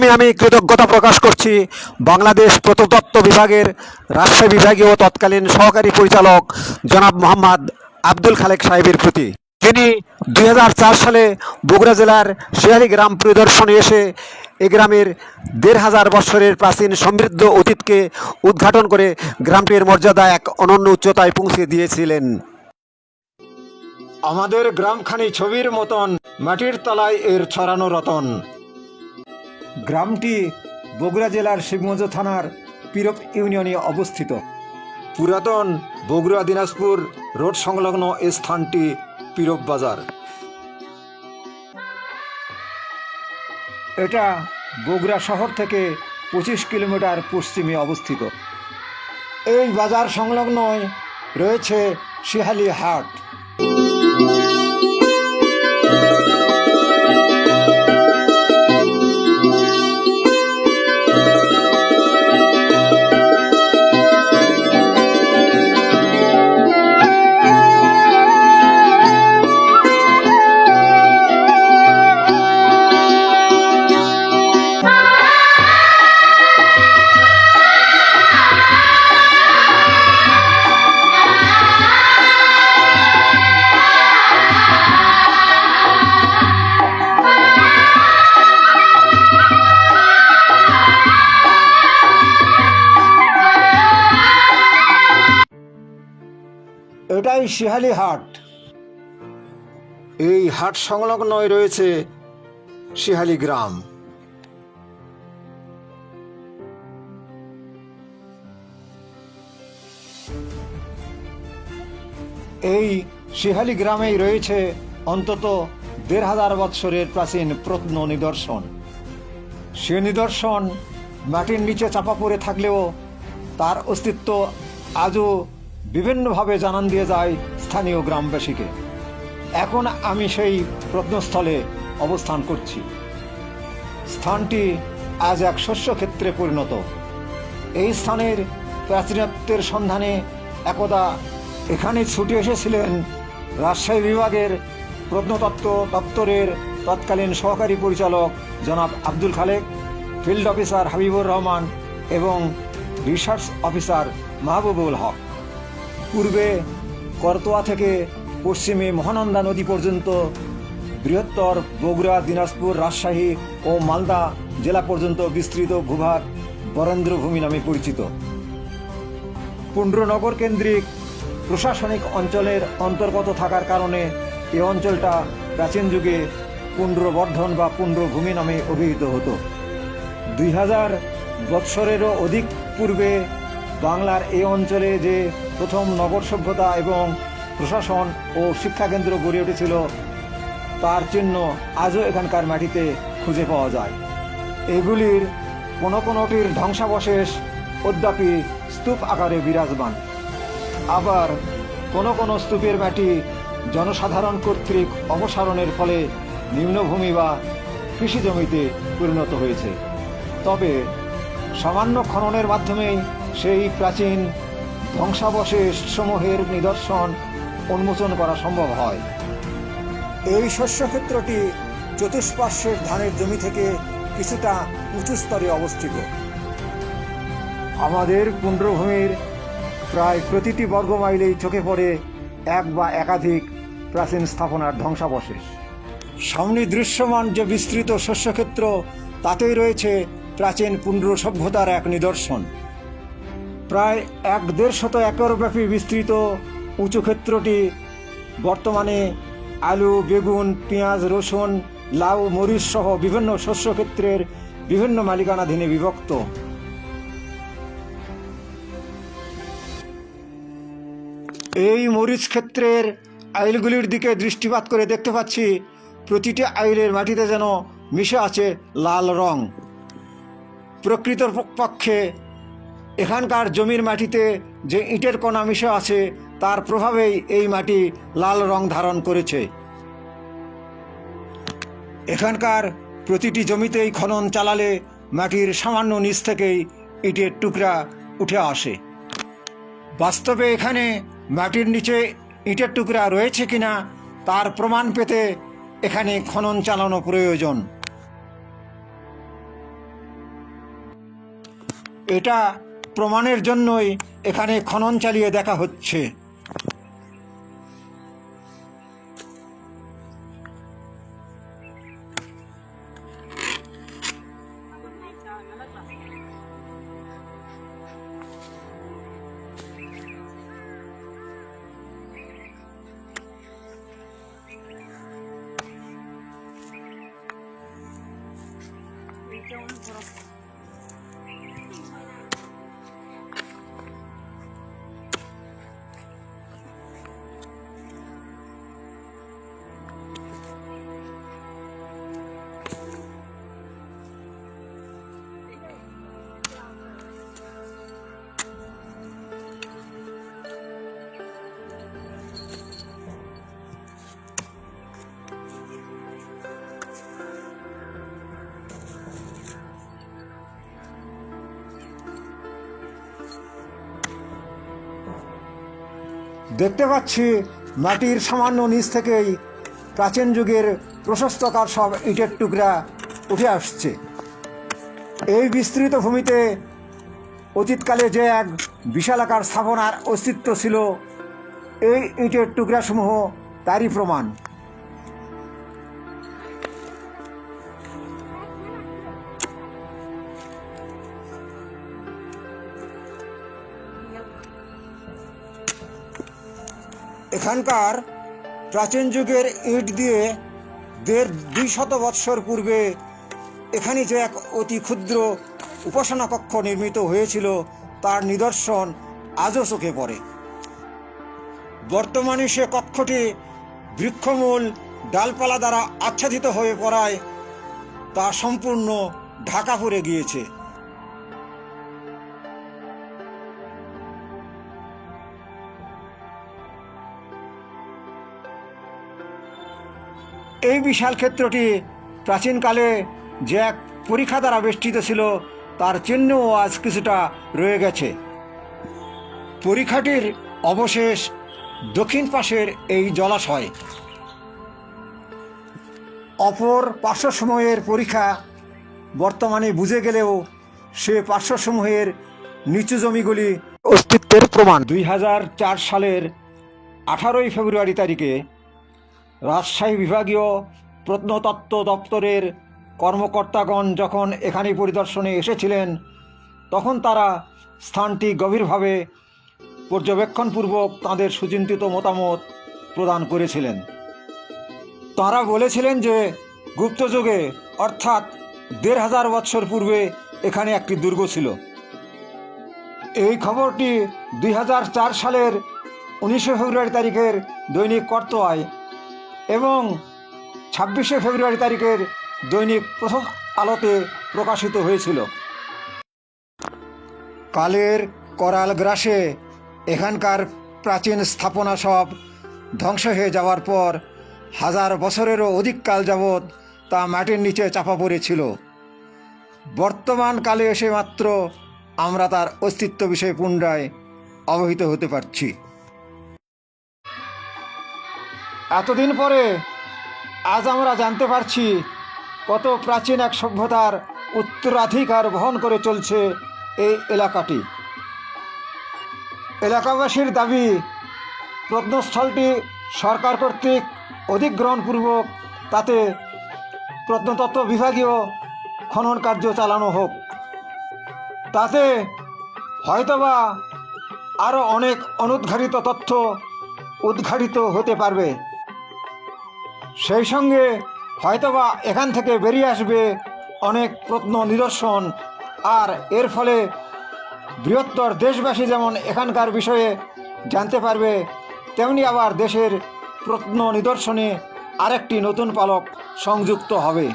প্রথমে আমি কৃতজ্ঞতা প্রকাশ করছি বাংলাদেশ প্রত্নতত্ত্ব বিভাগের রাজশাহী বিভাগীয় তৎকালীন সহকারী পরিচালক জনাব মোহাম্মদ আব্দুল খালেক সাহেবের প্রতি। তিনি 2004 সালে বগুড়া জেলার শিয়ালি গ্রাম পরিদর্শনে এসে এ গ্রামের 1500 বৎসরের প্রাচীন সমৃদ্ধ অতীতকে উদ্ঘাটন করে গ্রামটির মর্যাদা এক অনন্য উচ্চতায় পৌঁছে দিয়েছিলেন। আমাদের গ্রামখানি ছবির মতন, মাটির তলায় এর ছড়ানো রতন। গ্রামটি বগুড়া জেলার শিবগঞ্জ থানার পিরপ ইউনিয়নে অবস্থিত। পুরাতন বগুড়া দিনাজপুর রোড সংলগ্ন এই স্থানটি পিরপ বাজার। এটা বগুড়া শহর থেকে 25 কিলোমিটার পশ্চিমে অবস্থিত। এই বাজার সংলগ্নই রয়েছে শিহালি হাট। এটাই শিহালি হাট। এই হাট সংলগ্নই রয়েছে শিহালি গ্রাম। এই শিহালি গ্রামেই রয়েছে অন্তত 1500 বৎসরের প্রাচীন প্রত্ন নিদর্শন। সে নিদর্শন মাটির নিচে চাপা পড়ে থাকলেও তার অস্তিত্ব আজও বিভিন্নভাবে জানান দিয়ে যায় স্থানীয় গ্রামবাসীকে। এখন আমি সেই প্রত্নস্থলে অবস্থান করছি। স্থানটি আজ এক শস্যক্ষেত্রে পরিণত। এই স্থানের প্রাচীনত্বের সন্ধানে একদা এখানে ছুটে এসেছিলেন রাজশাহী বিভাগের প্রত্নতত্ত্ব দপ্তরের তৎকালীন সহকারী পরিচালক জনাব আব্দুল খালেক, ফিল্ড অফিসার হাবিবুর রহমান এবং রিসার্চ অফিসার মাহবুবুল হক। পূর্বে করতোয়া থেকে পশ্চিমে মহানন্দা নদী পর্যন্ত বৃহত্তর বগুড়া, দিনাজপুর, রাজশাহী ও মালদা জেলা পর্যন্ত বিস্তৃত ভূভাগ বরেন্দ্রভূমি নামে পরিচিত। পুণ্ড্রনগর কেন্দ্রিক প্রশাসনিক অঞ্চলের অন্তর্গত থাকার কারণে এ অঞ্চলটা প্রাচীন যুগে পুণ্ড্রবর্ধন বা পুণ্ড্রভূমি নামে অভিহিত হতো। 2000 বৎসরেরও অধিক পূর্বে বাংলার এই অঞ্চলে যে প্রথম নগর সভ্যতা এবং প্রশাসন ও শিক্ষাকেন্দ্র গড়ে উঠেছিল তার চিহ্ন আজও এখানকার মাটিতে খুঁজে পাওয়া যায়। এগুলির কোনো কোনোটির ধ্বংসাবশেষ অদ্যাপি স্তূপ আকারে বিরাজমান। আবার কোনো কোনো স্তূপের মাটি জনসাধারণ কর্তৃক অপসারণের ফলে নিম্নভূমি বা কৃষি জমিতে পরিণত হয়েছে। তবে সামান্য খননের মাধ্যমেই সেই প্রাচীন ধ্বংসাবশেষ সমূহের নিদর্শন উন্মোচন করা সম্ভব হয়। এই শস্যক্ষেত্রটি চতুষ্পার্শ্বের ধানের জমি থেকে কিছুটা উঁচু স্তরে অবস্থিত। আমাদের পুণ্ড্রভূমির প্রায় প্রতিটি বর্গমাইলেই চোখে পড়ে এক বা একাধিক প্রাচীন স্থাপনার ধ্বংসাবশেষ। সামনে দৃশ্যমান যে বিস্তৃত শস্যক্ষেত্র তাতেই রয়েছে প্রাচীন পুণ্ড্র সভ্যতার এক নিদর্শন। প্রায় 150 একর ব্যাপী বিস্তৃত উঁচু ক্ষেত্রটি বর্তমানে আলু, বেগুন, পেঁয়াজ, রসুন, লাউ, মরিচ সহ বিভিন্ন শস্যক্ষেত্রের বিভিন্ন মালিকানাধীনে বিভক্ত। এই মরিচ ক্ষেত্রের আইলগুলির দিকে দৃষ্টিপাত করে দেখতে পাচ্ছি প্রতিটি আইলের মাটিতে যেন মিশে আছে লাল রং। প্রকৃতপক্ষে এখানকার জমির মাটিতে যে ইটের কণা মিশে আছে তার প্রভাবেই এই মাটি লাল রং ধারণ করেছে। এখানকার প্রতিটি জমিতেই খনন চালালে মাটির সামান্য নিচ থেকেই ইটের টুকরা উঠে আসে। বাস্তবে এখানে মাটির নিচে ইটের টুকরা রয়েছে কিনা তার প্রমাণ পেতে এখানে খনন চালানো প্রয়োজন। এটা প্রমাণের জন্যই এখানে খনন চালিয়ে দেখা হচ্ছে। দেখতে পাচ্ছি মাটির সামান্য নিচ থেকেই প্রাচীন যুগের প্রশস্তকার সব ইটের টুকরা উঠে আসছে। এই বিস্তৃত ভূমিতে অতীতকালে যে এক বিশালাকার স্থাপনার অস্তিত্ব ছিল, এই ইটের টুকরাসমূহ তারই প্রমাণ। এখানকার প্রাচীন যুগের ইট দিয়ে 150-200 বৎসর পূর্বে এখানে যে এক অতি ক্ষুদ্র উপাসনা কক্ষ নির্মিত হয়েছিল তার নিদর্শন আজও চোখে পড়ে। বর্তমানে সে কক্ষটি বৃক্ষমূল ডালপালা দ্বারা আচ্ছাদিত হয়ে পড়ায় তা সম্পূর্ণ ঢাকা পড়ে গিয়েছে। এই বিশাল ক্ষেত্রটি প্রাচীনকালে যে এক পরিখা দ্বারা বেষ্টিত ছিল তার চিহ্নও আজ কিছুটা রয়ে গেছে। পরিখাটির অবশেষ দক্ষিণ পাশের এই জলাশয়। অপর পার্শ্বসমূহের পরিখা বর্তমানে বুঝে গেলেও সে পার্শ্বসমূহের নিচু জমিগুলি অস্তিত্বের প্রমাণ। 2004 সালের 18 ফেব্রুয়ারি তারিখে রাজশাহী বিভাগীয় প্রত্নতত্ত্ব দপ্তরের কর্মকর্তাগণ যখন এখানে পরিদর্শনে এসেছিলেন, তখন তারা স্থানটি গভীরভাবে পর্যবেক্ষণপূর্বক তাঁদের সুচিন্তিত মতামত প্রদান করেছিলেন। তাঁরা বলেছিলেন যে গুপ্তযুগে অর্থাৎ 1500 বৎসর পূর্বে এখানে একটি দুর্গ ছিল। এই খবরটি 2004 সালের 19 ফেব্রুয়ারি তারিখের দৈনিক কর্তোয়ায় এবং 26 ফেব্রুয়ারি তারিখের দৈনিক প্রথম আলোতে প্রকাশিত হয়েছিল। কালের করাল গ্রাসে এখানকার প্রাচীন স্থাপনা সব ধ্বংস হয়ে যাওয়ার পর 1000 বছরেরও অধিক কাল যাবৎ তা মাটির নিচে চাপা পড়েছিল। বর্তমান কালে এসে মাত্র আমরা তার অস্তিত্ব বিষয়ে পুনরায় অবহিত হতে পারছি। এতদিন পরে আজ আমরা জানতে পারছি কত প্রাচীন এক সভ্যতার উত্তরাধিকার বহন করে চলছে এই এলাকাটি। এলাকাবাসীর দাবি, প্রত্নস্থলটি সরকার কর্তৃক অধিগ্রহণপূর্বক তাতে প্রত্নতত্ত্ব বিভাগীয় খনন কার্য চালানো হোক। তাতে হয়তোবা আরও অনেক অনুদ্ঘাটিত তথ্য উদ্ঘাটিত হতে পারবে। সেই সঙ্গে হয়তোবা এখান থেকে বেরিয়ে আসবে অনেক প্রত্ন নিদর্শন, আর এর ফলে বৃহত্তর দেশবাসী যেমন এখানকার বিষয়ে জানতে পারবে, তেমনি আবার দেশের প্রত্ন নিদর্শনে আরেকটি নতুন পালক সংযুক্ত হবে।